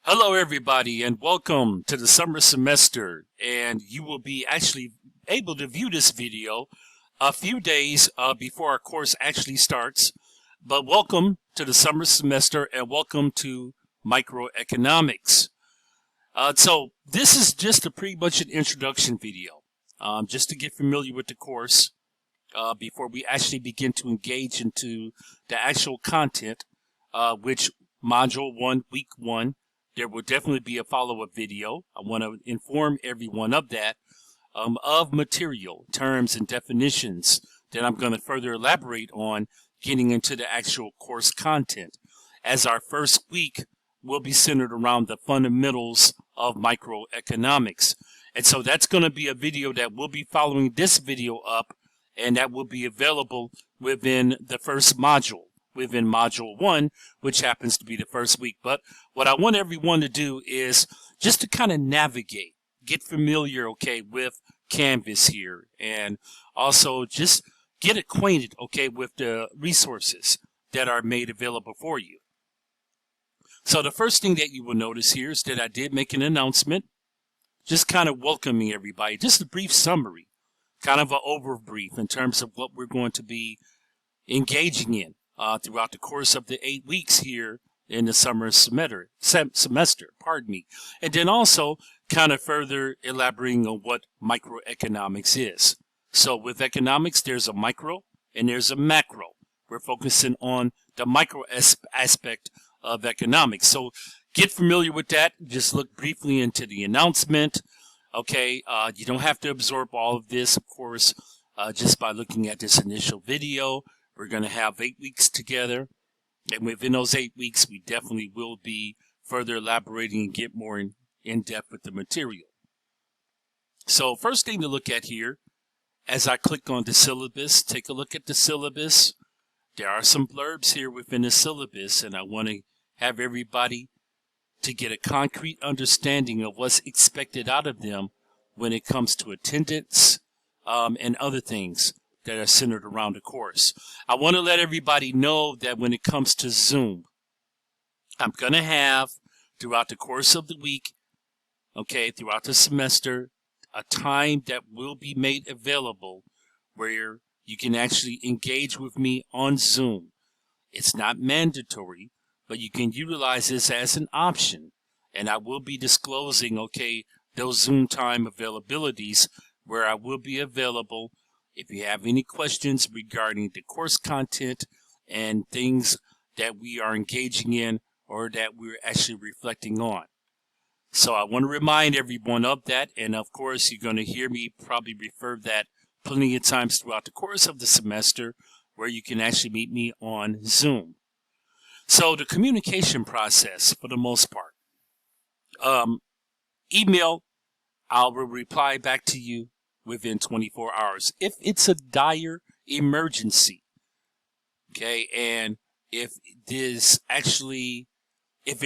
Hello, everybody, and welcome to the summer semester. And you will be actually able to view this video a few days before our course actually starts. But welcome to the summer semester and welcome to microeconomics. So this is just pretty much an introduction video, just to get familiar with the course before we actually begin to engage into the actual content, which Module 1, Week 1, there will definitely be a follow-up video. I want to inform everyone of that, of material, terms, and definitions that I'm going to further elaborate on getting into the actual course content, as our first week will be centered around the fundamentals of microeconomics. And so that's going to be a video that will be following this video up, and that will be available within the first module, within Module 1, which happens to be the first week. But what I want everyone to do is just to kind of navigate, get familiar, okay, with Canvas here, and also just get acquainted, okay, with the resources that are made available for you. So the first thing that you will notice here is that I did make an announcement, just kind of welcoming everybody, just a brief summary, kind of an overbrief in terms of what we're going to be engaging in throughout the course of the 8 weeks here in the summer semester, and then also kind of further elaborating on what microeconomics is. So with economics, there's a micro and there's a macro. We're focusing on the micro aspect of economics. So get familiar with that. Just look briefly into the announcement. Okay, you don't have to absorb all of this, of course, just by looking at this initial video. We're going to have 8 weeks together, and within those 8 weeks, we definitely will be further elaborating and get more in depth with the material. So first thing to look at here, as I click on the syllabus, take a look at the syllabus. There are some blurbs here within the syllabus, and I want to have everybody to get a concrete understanding of what's expected out of them when it comes to attendance and other things that are centered around the course. I want to let everybody know that when it comes to Zoom, I'm going to have throughout the course of the week, okay, throughout the semester, a time that will be made available where you can actually engage with me on Zoom. It's not mandatory, but you can utilize this as an option. And I will be disclosing, okay, those Zoom time availabilities where I will be available. If you have any questions regarding the course content and things that we are engaging in or that we're actually reflecting on. So I want to remind everyone of that. And of course, you're going to hear me probably refer that plenty of times throughout the course of the semester where you can actually meet me on Zoom. So the communication process, for the most part, email, I will reply back to you within 24 hours. If it's a dire emergency, okay, and if it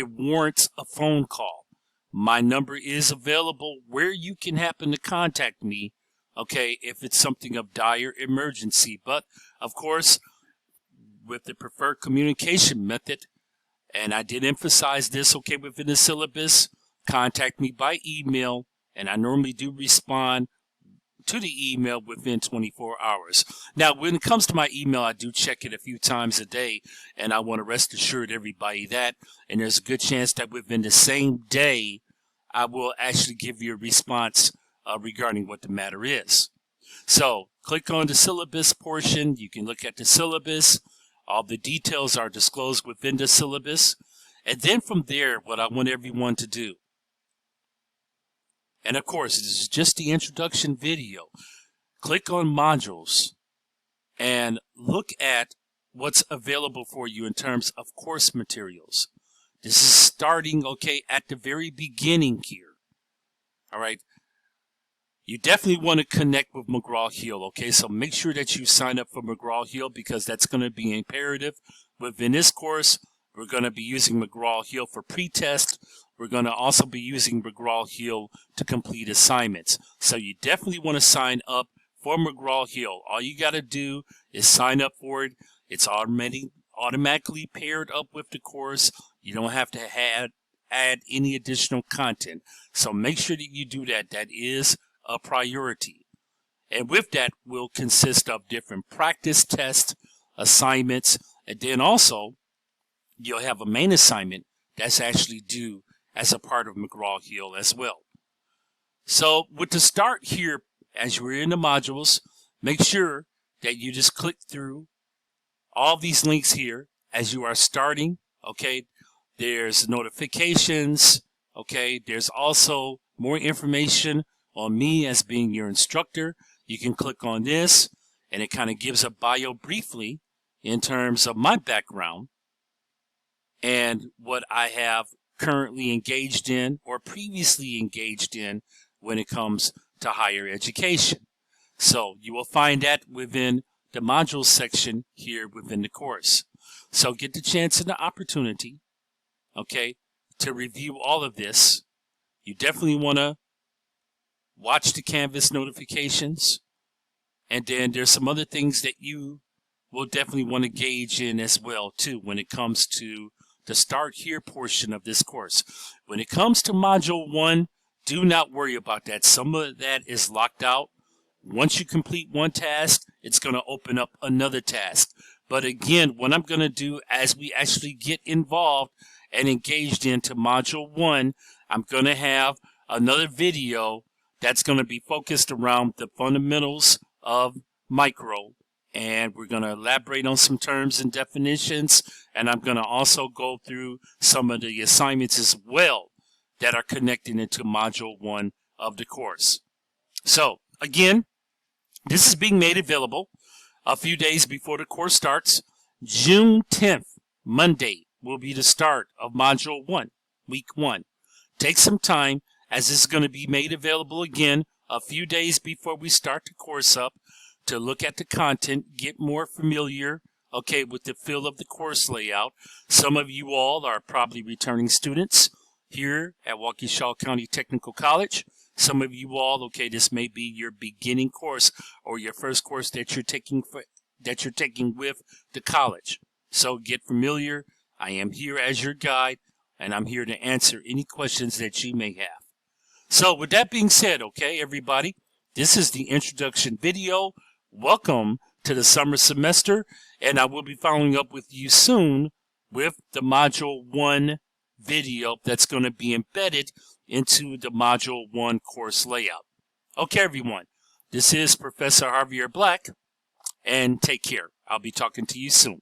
warrants a phone call, my number is available where you can happen to contact me, okay, if it's something of dire emergency. But, of course, with the preferred communication method, and I did emphasize this, okay, within the syllabus, contact me by email, and I normally do respond to the email within 24 hours. Now, when it comes to my email, I do check it a few times a day, and I want to rest assured everybody that, and there's a good chance that within the same day, I will actually give you a response regarding what the matter is. So, click on the syllabus portion. You can look at the syllabus. All the details are disclosed within the syllabus. And then from there, what I want everyone to do, and of course, this is just the introduction video. Click on modules and look at what's available for you in terms of course materials. This is starting, okay, at the very beginning here. All right. You definitely want to connect with McGraw-Hill, okay? So make sure that you sign up for McGraw-Hill because that's going to be imperative. Within this course, we're going to be using McGraw-Hill for pre-test. We're going to also be using McGraw-Hill to complete assignments. So you definitely want to sign up for McGraw-Hill. All you got to do is sign up for it. It's automatically paired up with the course. You don't have to add any additional content. So make sure that you do that. That is a priority. And with that will consist of different practice tests, assignments, and then also you'll have a main assignment that's actually due as a part of McGraw-Hill as well. So with the start here, as you're in the modules, make sure that you just click through all these links here as you are starting. Okay, there's notifications. Okay, there's also more information on me as being your instructor. You can click on this and it kind of gives a bio briefly in terms of my background and what I have currently engaged in or previously engaged in when it comes to higher education. So you will find that within the modules section here within the course. So get the chance and the opportunity, okay, to review all of this. You definitely want to watch the Canvas notifications. And then there's some other things that you will definitely want to gauge in as well, too, when it comes to the Start Here portion of this course. When it comes to Module 1, do not worry about that. Some of that is locked out. Once you complete one task, it's going to open up another task. But again, what I'm going to do as we actually get involved and engaged into Module 1, I'm going to have another video that's going to be focused around the fundamentals of micro. And we're going to elaborate on some terms and definitions. And I'm going to also go through some of the assignments as well that are connected into Module 1 of the course. So, again, this is being made available a few days before the course starts. June 10th, Monday, will be the start of Module 1, Week 1. Take some time, as this is going to be made available again a few days before we start the course up, to look at the content, get more familiar, okay, with the feel of the course layout. Some of you all are probably returning students here at Waukesha County Technical College. Some of you all, okay, this may be your beginning course or your first course that you're taking with the college. So get familiar. I am here as your guide, and I'm here to answer any questions that you may have. So with that being said, okay, everybody, this is the introduction video. Welcome to the summer semester, and I will be following up with you soon with the Module 1 video that's going to be embedded into the Module 1 course layout. Okay, everyone, this is Professor Javier Black, and take care. I'll be talking to you soon.